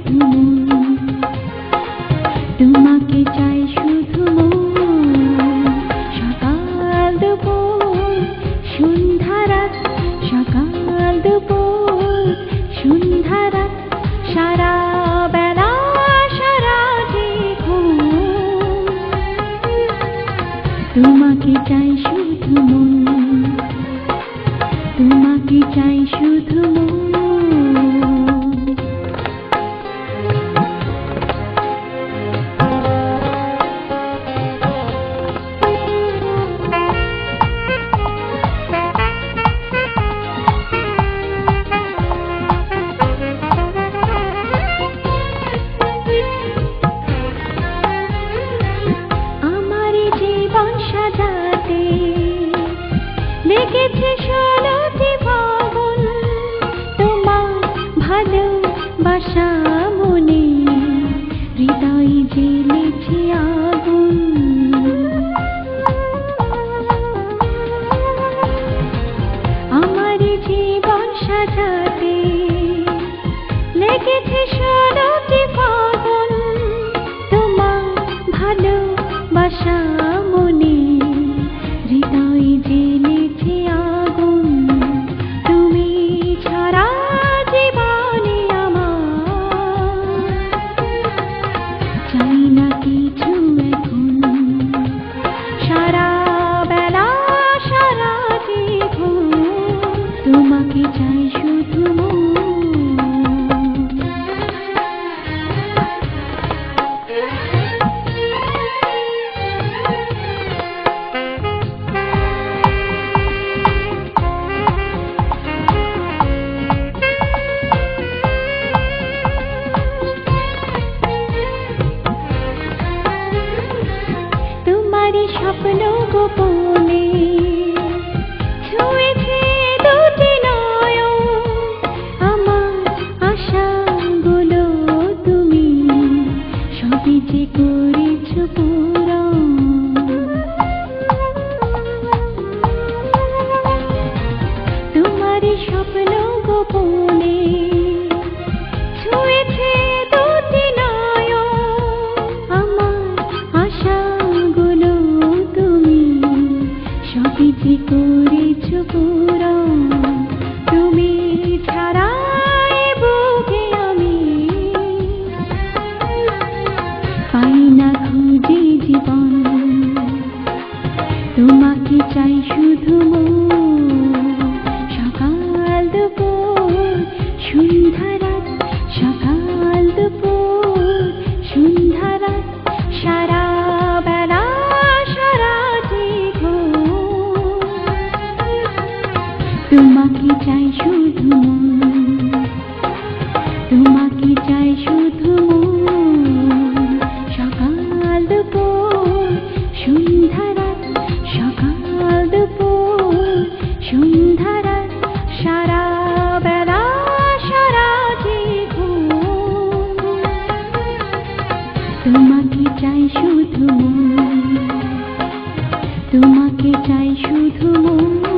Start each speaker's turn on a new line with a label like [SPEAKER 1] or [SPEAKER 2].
[SPEAKER 1] শুধু মন, তোমাকে চাই শুধু মন। সকাল দুপুর সন্ধ্যা রাত, সকাল দুপুর সন্ধ্যা রাত, সারা বেলা সারাটি ঘুম, তোমাকে চাই শুধু মন, তোমাকে চাই শুধু মন। লেগেছে 16টি ফাগুন, তোমার ভালোবাসা মনে হৃদয়ে জ্বেলেছে আগুন। আমার জীবন সাজাতে লেগেছে 16টি ফাগুন, তোমার ভালোবাসা মনে হৃদয়ে জ্বেলেছে আগুন। তুমি ছাড়া জীবনে আমার চাই না কিছু এখন, সারা বেলা সারা জীবন তোমাকে চাই শুধু মন। স্বপ্ন গোপনে ছুঁয়েছে দুটি নয়ন, আমার আশাগুলো তুমি সবই যে করেছ পূরণ। তোমার স্বপ্ন গোপনে ছুঁয়েছে দুটি নয়ন, আমার আশাগুলো সবই যে করেছ পূরণ। তুমি ছাড়া এ বুকে আমি পাই না খুঁজে জীবন, তোমাকে চাই শুধু মন। সকাল দুপুর সন্ধ্যা রাত, সকাল দুপুর সন্ধ্যা রাত, সারা বেলা সারাটি ঘুম, তোমাকে চাই শুধু মন, তোমাকে চাই শুধু মন। সকাল দুপুর সন্ধ্যা রাত, সকাল দুপুর সন্ধ্যা রাত, সারা বেলা সারাটি ঘুম, তোমাকে চাই শুধু মন, তোমাকে চাই শুধু মন।